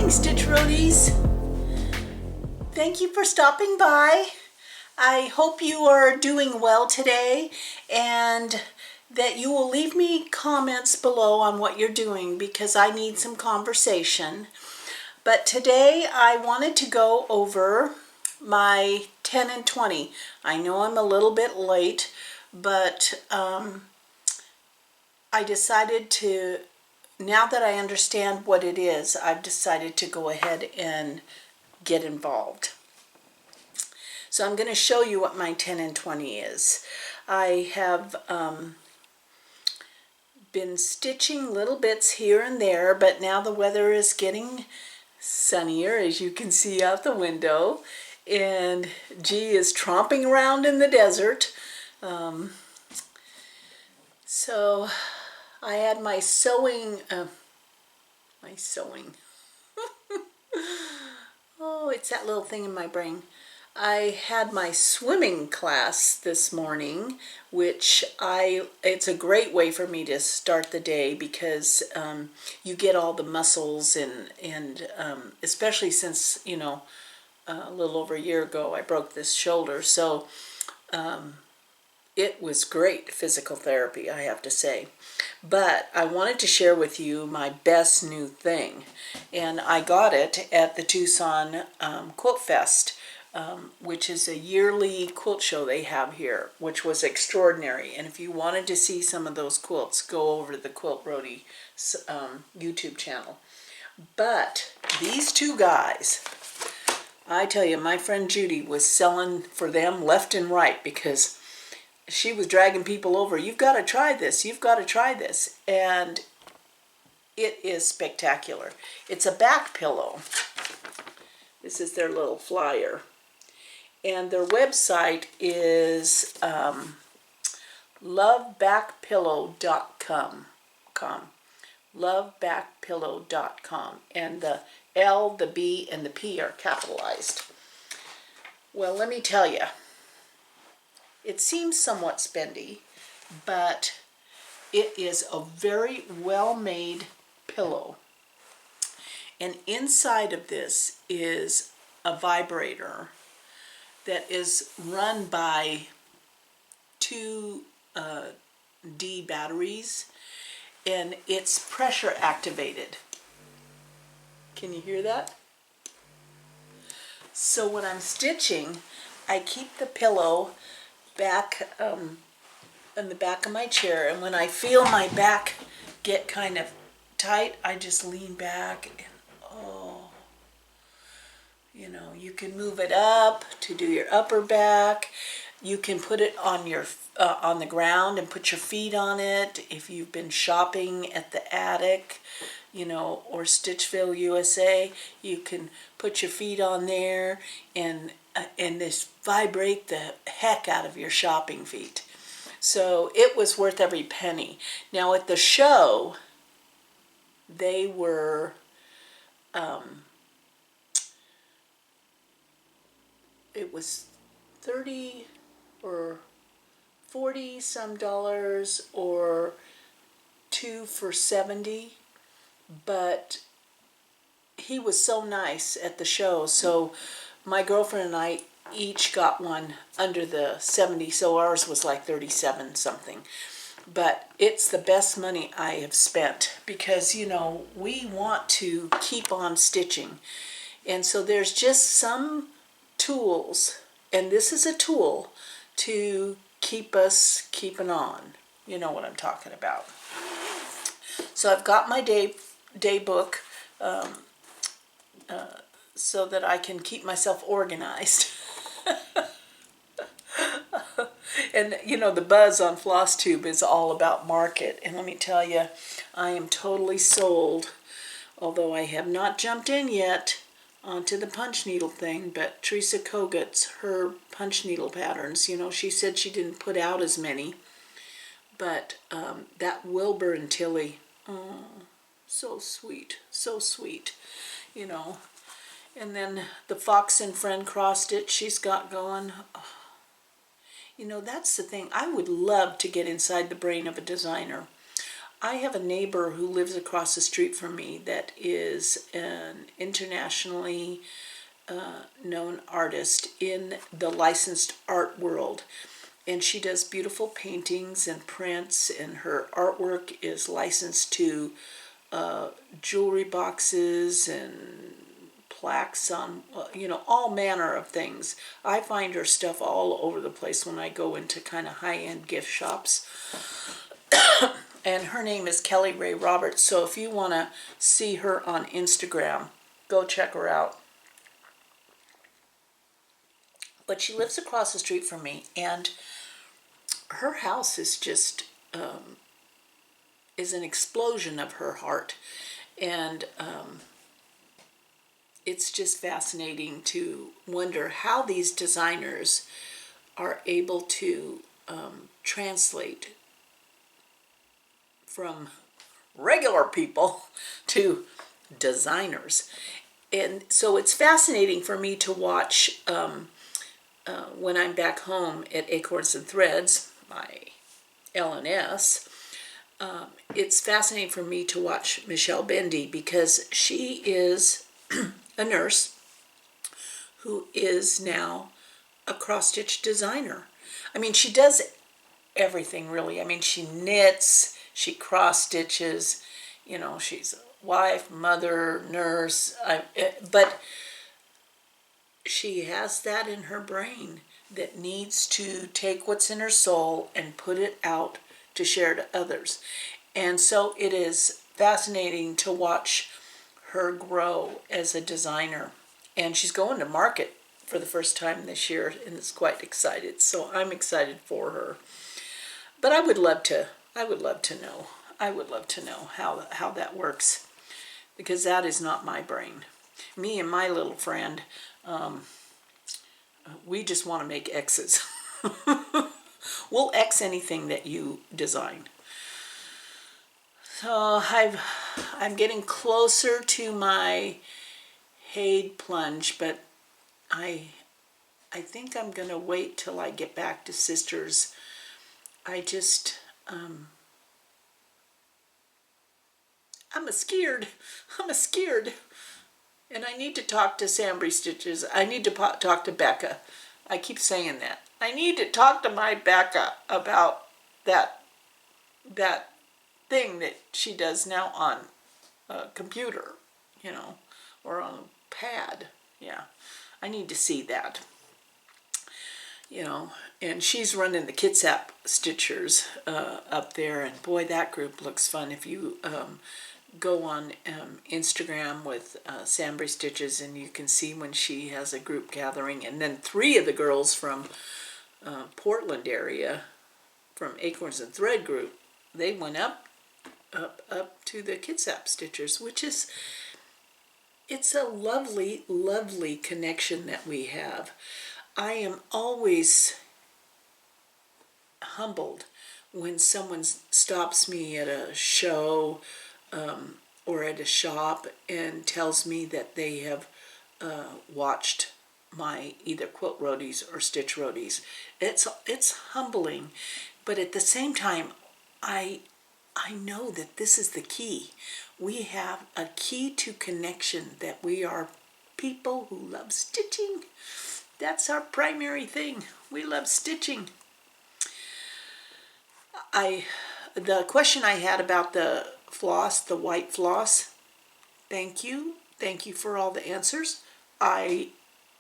morning, Stitch Roadies. Thank you for stopping by. I hope you are doing well today and that you will leave me comments below on what you're doing because I need some conversation. But today I wanted to go over my 10 and 20. I know I'm a little bit late, but I decided to, now that I understand what it is, I've decided to go ahead and get involved. So I'm going to show you what my 10 and 20 is. I have been stitching little bits here and there, but now the weather is getting sunnier, as you can see out the window, and G is tromping around in the desert. So I had my sewing, oh, it's that little thing in my brain. I had my swimming class this morning, which it's a great way for me to start the day because you get all the muscles and especially since, you know, a little over a year ago I broke this shoulder. So it was great physical therapy, I have to say. But I wanted to share with you my best new thing. And I got it at the Tucson Quilt Fest, which is a yearly quilt show they have here, which was extraordinary. And if you wanted to see some of those quilts, go over to the Quilt Roadie YouTube channel. But these two guys, I tell you, my friend Judy was selling for them left and right because she was dragging people over. You've got to try this. You've got to try this. And it is spectacular. It's a back pillow. This is their little flyer. And their website is lovebackpillow.com. Lovebackpillow.com. And the L, the B, and the P are capitalized. Well, let me tell you. It seems somewhat spendy, but it is a very well-made pillow. And inside of this is a vibrator that is run by 2 D batteries, and it's pressure activated. Can you hear that? So when I'm stitching, I keep the pillow back in the back of my chair, and when I feel my back get kind of tight, I just lean back and oh, you know, you can move it up to do your upper back. You can put it on your on the ground and put your feet on it if you've been shopping at the attic, you know, or Stitchville, USA. You can put your feet on there and this vibrate the heck out of your shopping feet. So it was worth every penny. Now at the show, they were it was 30 or 40 some dollars or 2 for $70, but he was so nice at the show, so my girlfriend and I each got one under the 70, so ours was like 37 something. But it's the best money I have spent because, you know, we want to keep on stitching. And so there's just some tools, and this is a tool to keep us keeping on. You know what I'm talking about. So I've got my day book so that I can keep myself organized. And you know, the buzz on Floss Tube is all about market, and let me tell you, I am totally sold, although I have not jumped in yet onto the punch needle thing. But Teresa Kogut's, her punch needle patterns, you know, she said she didn't put out as many, but that Wilbur and Tilly, oh, so sweet, you know. And then the Fox and Friend cross stitch she's got going. Oh, you know, that's the thing. I would love to get inside the brain of a designer. I have a neighbor who lives across the street from me that is an internationally known artist in the licensed art world. And she does beautiful paintings and prints, and her artwork is licensed to jewelry boxes and plaques on, all manner of things. I find her stuff all over the place when I go into kind of high-end gift shops. And her name is Kelly Ray Roberts. So if you want to see her on Instagram, go check her out. But she lives across the street from me, and her house is just is an explosion of her heart. And it's just fascinating to wonder how these designers are able to translate from regular people to designers. And so it's fascinating for me to watch when I'm back home at Acorns and Threads, my L&S. It's fascinating for me to watch Michelle Bendy, because she is a nurse who is now a cross-stitch designer. I mean, she does everything, really. I mean, she knits, she cross-stitches, she's a wife, mother, nurse, but she has that in her brain that needs to take what's in her soul and put it out to share to others. And so it is fascinating to watch her grow as a designer. And she's going to market for the first time this year and is quite excited. So I'm excited for her. But I would love to know how that works, because that is not my brain. Me and my little friend, we just want to make X's. We'll X anything that you design. So I'm getting closer to my Haid plunge, but I think I'm going to wait till I get back to Sisters. I just, I'm scared. And I need to talk to SamBrie Stitches. I need to talk to Becca. I keep saying that. I need to talk to my Becca about that thing that she does now on a computer, or on a pad. Yeah, I need to see that. And she's running the Kitsap Stitchers up there, and boy, that group looks fun. If you go on Instagram with SamBrie Stitches, and you can see when she has a group gathering, and then 3 of the girls from Portland area, from Acorns and Thread group, they went up to the Kitsap Stitchers, which is, it's a lovely, lovely connection that we have. I am always humbled when someone stops me at a show or at a shop and tells me that they have watched my either quilt roadies or stitch roadies. It's humbling, but at the same time, I know that this is the key. We have a key to connection, that we are people who love stitching. That's our primary thing. We love stitching. The question I had about the floss, the white floss, thank you. Thank you for all the answers. I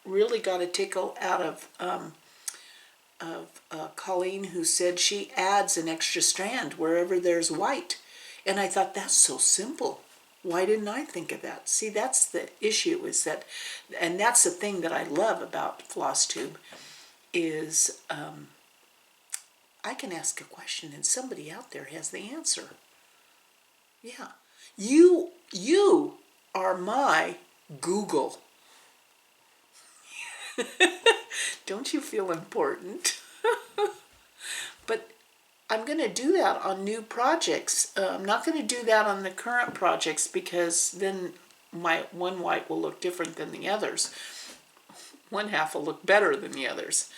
really got a tickle out of Colleen, who said she adds an extra strand wherever there's white. And I thought, that's so simple. Why didn't I think of that? See, that's the issue, is that, and that's the thing that I love about Floss Tube, is I can ask a question and somebody out there has the answer. Yeah. You are my Google. Don't you feel important? But I'm going to do that on new projects. I'm not going to do that on the current projects, because then my one white will look different than the others. One half will look better than the others.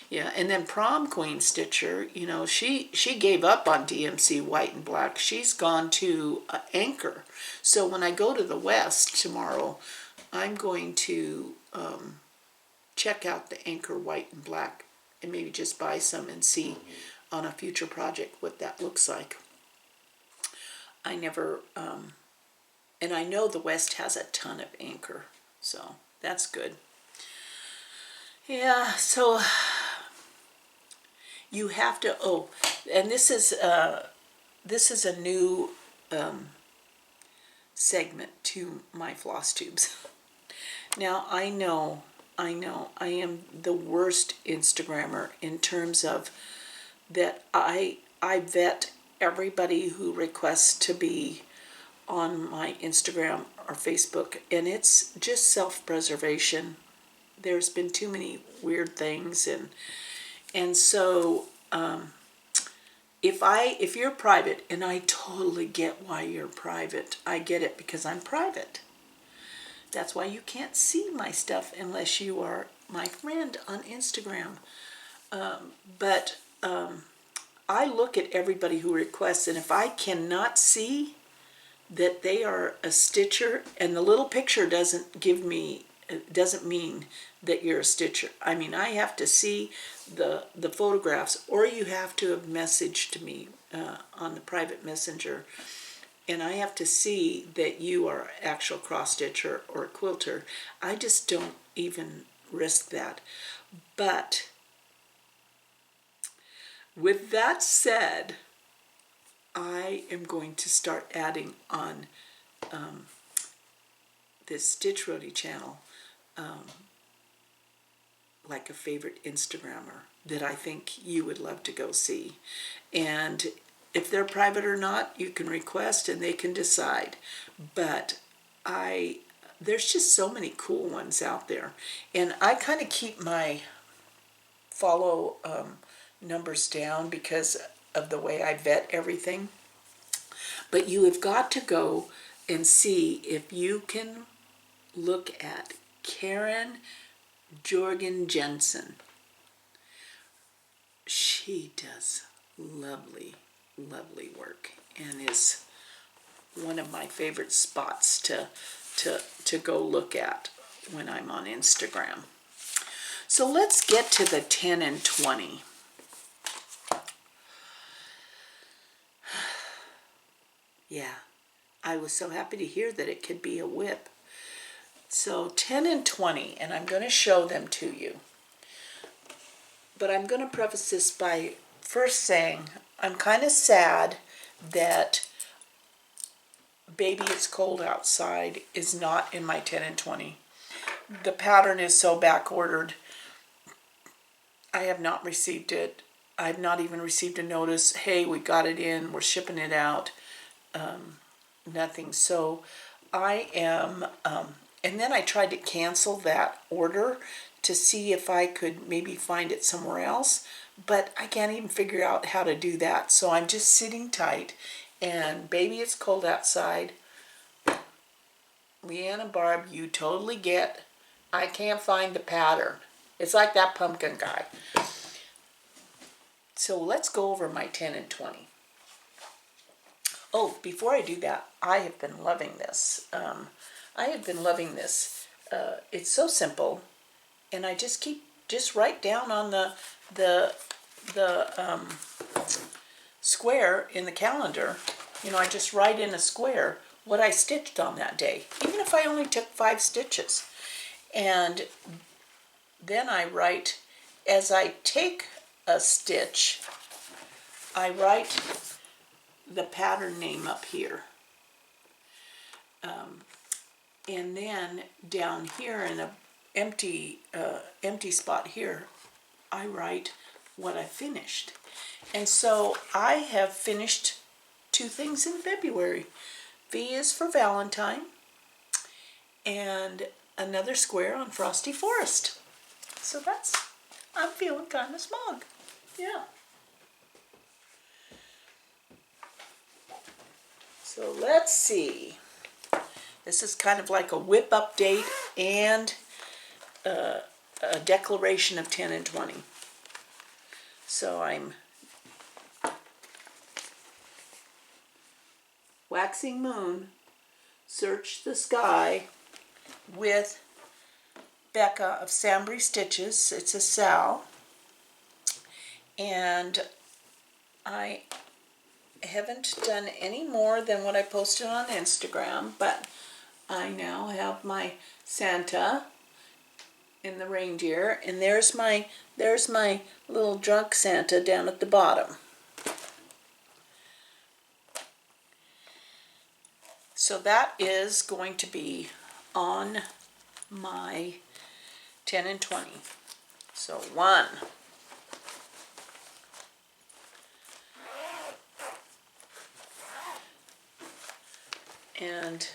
Yeah, and then Prom Queen Stitcher, you know, she gave up on DMC white and black. She's gone to Anchor. So when I go to the West tomorrow, I'm going to check out the Anchor white and black and maybe just buy some and see on a future project what that looks like. I never, and I know the West has a ton of Anchor, so that's good. Yeah, so you have to, oh, and this is a new segment to my floss tubes. Now I know I am the worst Instagrammer in terms of that I vet everybody who requests to be on my Instagram or Facebook, and it's just self-preservation. There's been too many weird things, and so if you're private, and I totally get why you're private. I get it because I'm private. That's why you can't see my stuff unless you are my friend on Instagram. But I look at everybody who requests, and if I cannot see that they are a stitcher, and the little picture doesn't mean that you're a stitcher. I mean, I have to see the photographs, or you have to have messaged me on the private messenger, and I have to see that you are actual cross stitcher or a quilter. I just don't even risk that. But with that said, I am going to start adding on this Stitch Roadie channel like a favorite Instagrammer that I think you would love to go see. And if they're private or not, you can request and they can decide. But there's just so many cool ones out there. And I kind of keep my follow numbers down because of the way I vet everything. But you have got to go and see if you can look at Karen Jorgen Jensen. She does lovely work and is one of my favorite spots to go look at when I'm on Instagram. So let's get to the 10 and 20. Yeah, I was so happy to hear that it could be a whip. So 10 and 20, and I'm going to show them to you. But I'm going to preface this by first saying I'm kind of sad that Baby It's Cold Outside is not in my 10 and 20. The pattern is so back ordered. I have not received it. I've not even received a notice, hey, we got it in, we're shipping it out. Nothing. So I am, and then I tried to cancel that order to see if I could maybe find it somewhere else, but I can't even figure out how to do that. So I'm just sitting tight, and Baby It's Cold Outside, Leanne and Barb, you totally get, I can't find the pattern. It's like that pumpkin guy. So let's go over my 10 and 20. Oh, before I do that, I have been loving this. It's so simple, and I just write down on the square in the calendar. You know, I just write in a square what I stitched on that day, even if I only took 5 stitches. And then I write, as I take a stitch, I write the pattern name up here. And then down here in an empty spot here, I write what I finished. And so I have finished 2 things in February. V is for Valentine, and another square on Frosty Forest. So I'm feeling kind of smug. Yeah. So let's see. This is kind of like a whip update and a declaration of 10 and 20. So I'm Waxing Moon, Search the Sky with Becca of SamBrie Stitches. It's a Sal. And I haven't done any more than what I posted on Instagram, but I now have my Santa and the reindeer, and there's my little drunk Santa down at the bottom. So that is going to be on my 10 and 20. So 1, and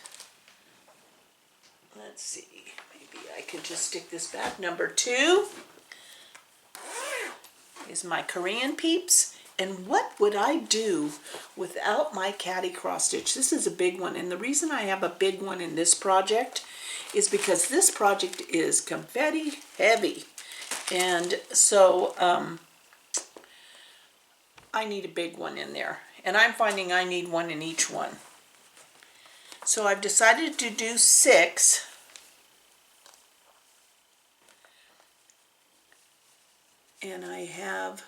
let's see, maybe I could just stick this back. Number 2 is my Korean Peeps. And what would I do without my caddy cross stitch? This is a big one, and the reason I have a big one in this project is because this project is confetti heavy, and so I need a big one in there, and I'm finding I need one in each one. So I've decided to do 6. And I have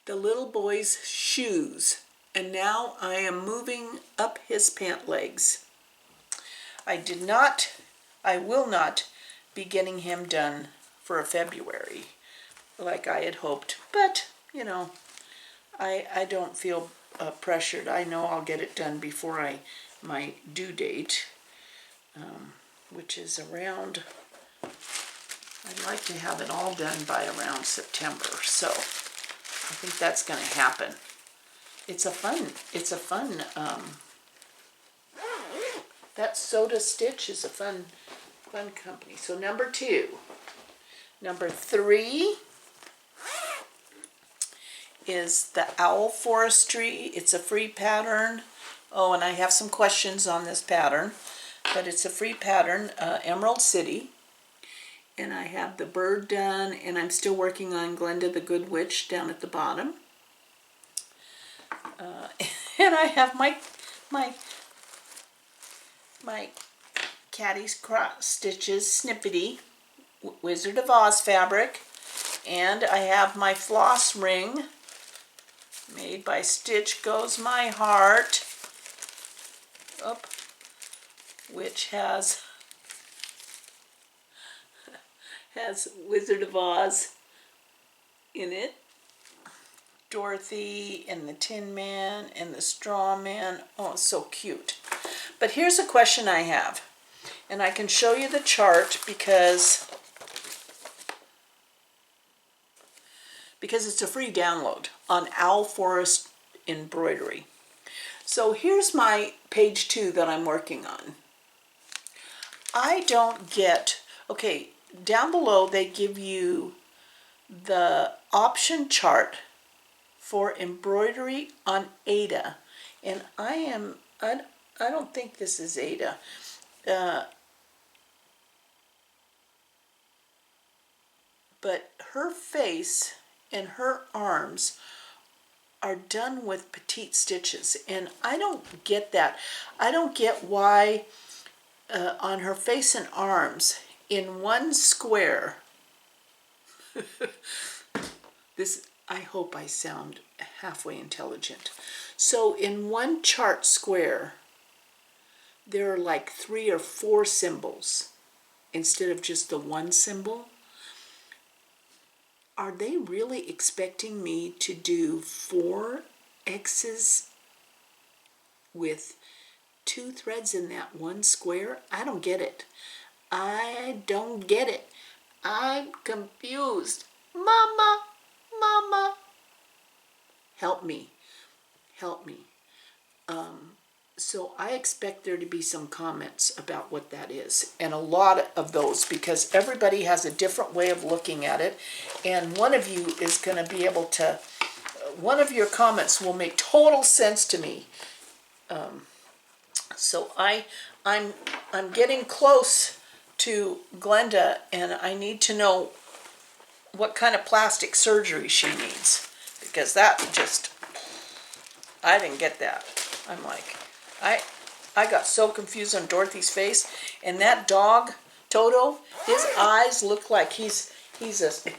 the little boy's shoes, and now I am moving up his pant legs. I will not be getting him done for a February like I had hoped, but you know, I don't feel pressured. I know I'll get it done before my due date, which is around, I'd like to have it all done by around September, so I think that's going to happen. It's a fun, that Soda Stitch is a fun company. So number 2. Number 3 is the Owl Forestry. It's a free pattern. Oh, and I have some questions on this pattern, but it's a free pattern, Emerald City. And I have the bird done, and I'm still working on Glenda the Good Witch down at the bottom. And I have my Caddy's Cross Stitches Snippety Wizard of Oz fabric, and I have my floss ring made by Stitch Goes My Heart, which has Wizard of Oz in it, Dorothy and the Tin Man and the Straw Man. Oh, it's so cute. But here's a question I have, and I can show you the chart because it's a free download on Owl Forest Embroidery. So here's my page 2 that I'm working on. I don't get, okay, down below they give you the option chart for embroidery on Ada, and I don't think this is Ada. But her face and her arms are done with petite stitches, and I don't get that. I don't get why on her face and arms in one square this, I hope I sound halfway intelligent. So in one chart square there are like 3 or 4 symbols instead of just the one symbol. Are they really expecting me to do 4 X's with 2 threads in that one square? I don't get it. I don't get it. I'm confused. Mama, Mama, help me. Help me. So I expect there to be some comments about what that is, and a lot of those, because everybody has a different way of looking at it, and one of you is going to be able to, one of your comments will make total sense to me. So I'm getting close to Glenda, and I need to know what kind of plastic surgery she needs, because that just, I didn't get that. I'm like, I got so confused on Dorothy's face, and that dog, Toto, his eyes look like he's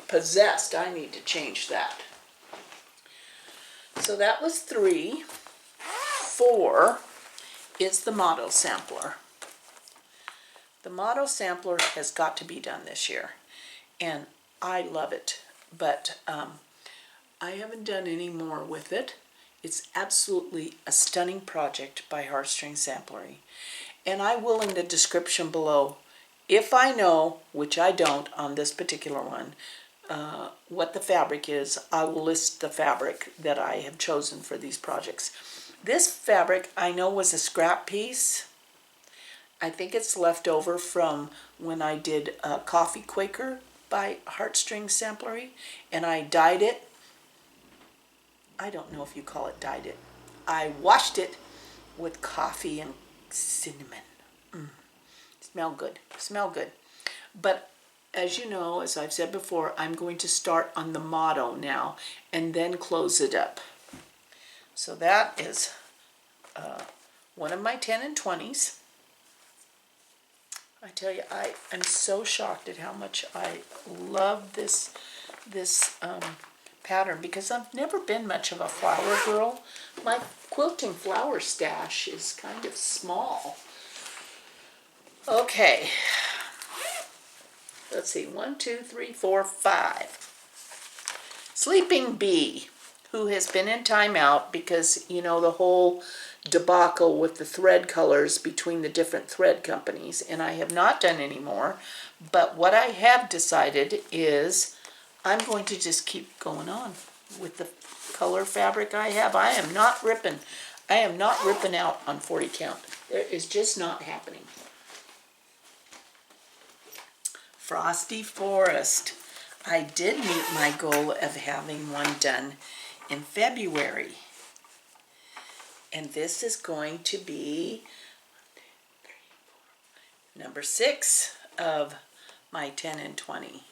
possessed. I need to change that. So that was 3. 4 is the motto sampler. The motto sampler has got to be done this year, and I love it, but I haven't done any more with it. It's absolutely a stunning project by Heartstring Samplery, and I will in the description below, if I know, which I don't on this particular one, what the fabric is, I will list the fabric that I have chosen for these projects. This fabric I know was a scrap piece. I think it's left over from when I did Coffee Quaker by Heartstring Samplery, and I dyed it. I don't know if you call it dyed it. I washed it with coffee and cinnamon. Smell good, smell good. But as you know, as I've said before, I'm going to start on the motto now and then close it up. So that is one of my 10 and 20s. I tell you, I am so shocked at how much I love this pattern, because I've never been much of a flower girl. My quilting flower stash is kind of small. Okay, let's see, 1, 2, 3, 4, 5. Sleeping Bee, who has been in timeout because, you know, the whole debacle with the thread colors between the different thread companies, and I have not done any more. But what I have decided is I'm going to just keep going on with the color fabric I have. I am not ripping out on 40 count. It is just not happening. Frosty Forest. I did meet my goal of having one done in February. And this is going to be number 6 of my 10 and 20.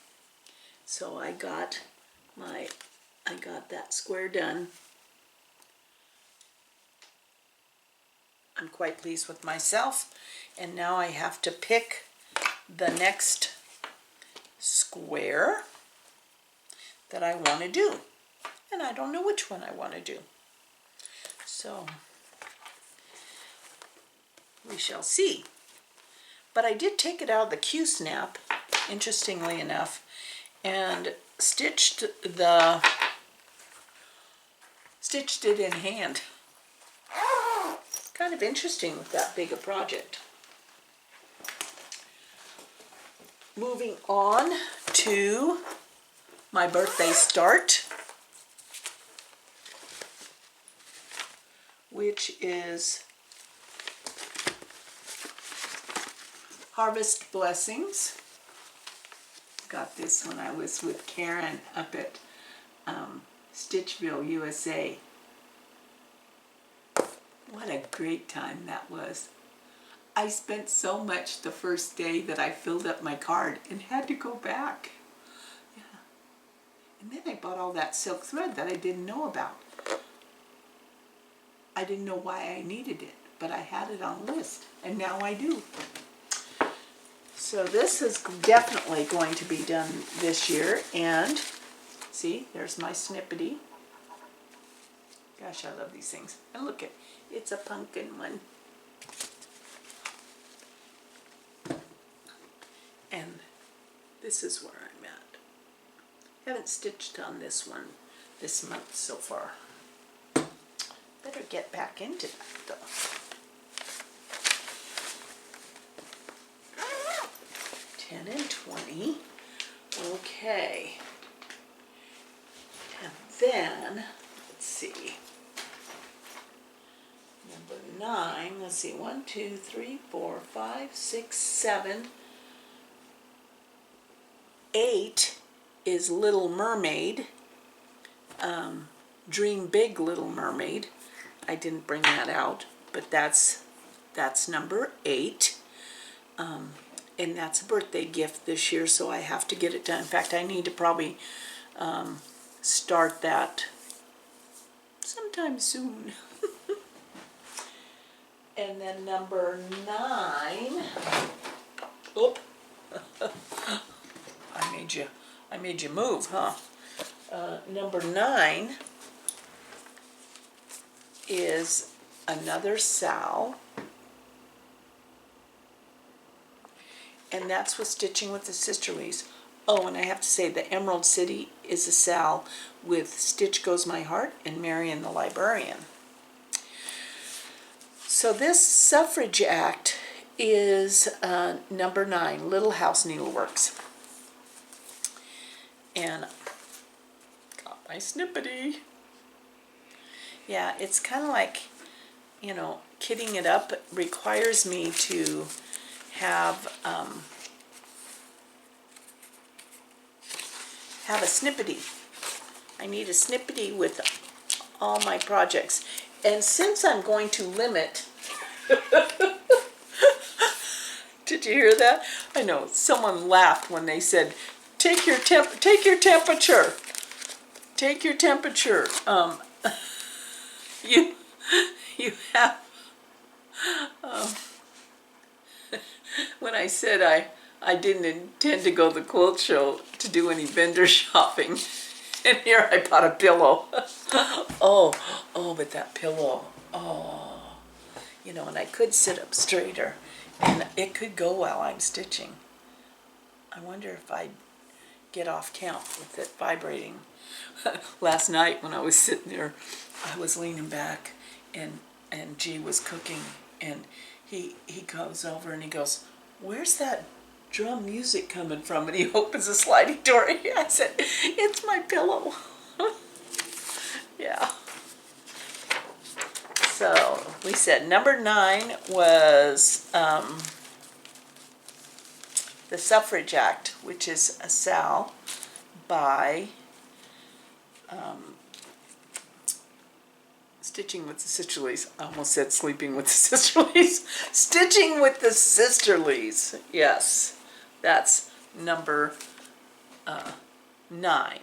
So I got that square done. I'm quite pleased with myself. And now I have to pick the next square that I want to do. And I don't know which one I want to do. So we shall see. But I did take it out of the Q-snap, interestingly enough, and stitched it in hand. Kind of interesting with that big a project. Moving on to my birthday start, which is Harvest Blessings. Got this when I was with Karen up at Stitchville, USA. What a great time that was. I spent so much the first day that I filled up my card and had to go back. Yeah. And then I bought all that silk thread that I didn't know about. I didn't know why I needed it, but I had it on the list, and now I do. So this is definitely going to be done this year, and see, there's my snippety. Gosh, I love these things. And look at, it's a pumpkin one. And this is where I'm at. Haven't stitched on this one this month so far. Better get back into that though. And 20. Okay. And then, let's see. Number 9. Let's see. 1, 2, 3, 4, 5, 6, 7. 8 is Little Mermaid. Dream Big Little Mermaid. I didn't bring that out, but that's number 8. and that's a birthday gift this year, so I have to get it done. In fact, I need to probably start that sometime soon. And then number 9, oop, I made you move, huh? Number 9 is another Sal, and that's with Stitching with the Sisterlies. Oh, and I have to say the Emerald City is a Sal with Stitch Goes My Heart and Marion the Librarian. So this Suffrage Act is number 9, Little House Needleworks. And got my snippety. Yeah, it's kind of like, you know, kitting it up requires me to have a snippety. I need a snippety with all my projects. And since I'm going to limit, did you hear that? I know, someone laughed when they said, take your temperature. Take your temperature. You have, when I said I didn't intend to go to the quilt show to do any vendor shopping, and here I bought a pillow. Oh, but that pillow, you know, and I could sit up straighter, and it could go while I'm stitching. I wonder if I'd get off count with it vibrating. Last night when I was sitting there, I was leaning back, and G was cooking, and he comes over and he goes, "Where's that drum music coming from?" And he opens the sliding door. I said, "It's my pillow." Yeah. So we said number 9 was the Suffrage Act, which is a Sal by Stitching with the Sisterlies. I almost said Sleeping with the Sisterlies. Stitching with the Sisterlies. Yes, that's number 9.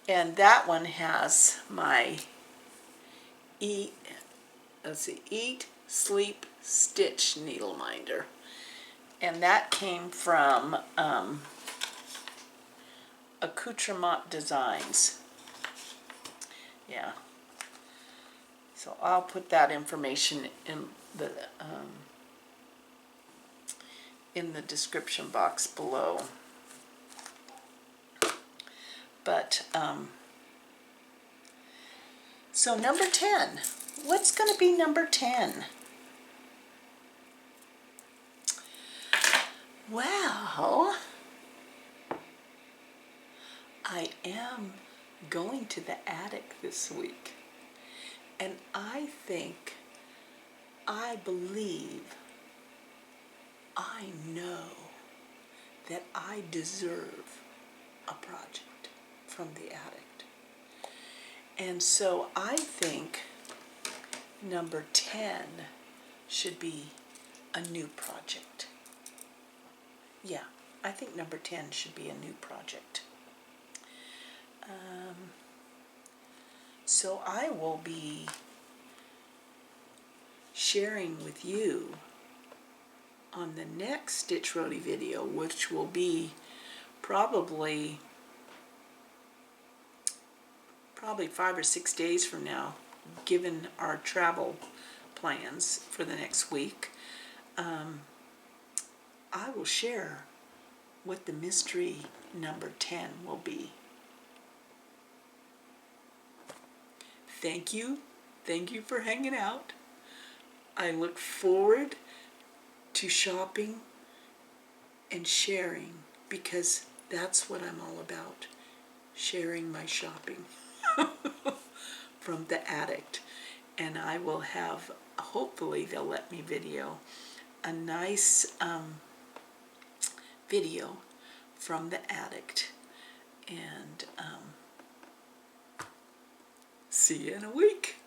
And that one has my Eat, Sleep, Stitch needle minder. And that came from Accoutrement Designs. Yeah. So I'll put that information in the description box below. But so number 10. What's going to be number 10? Well, I am going to the attic this week, and I believe, I know that I deserve a project from the attic. And so I think number 10 should be a new project. Yeah, I think number 10 should be a new project. So I will be sharing with you on the next Stitch Roadie video, which will be probably 5 or 6 days from now, given our travel plans for the next week. I will share what the mystery number 10 will be. Thank you for hanging out. I look forward to shopping and sharing, because that's what I'm all about, sharing my shopping from the attic. And I will have, hopefully they'll let me video a nice video from the attic. And see you in a week.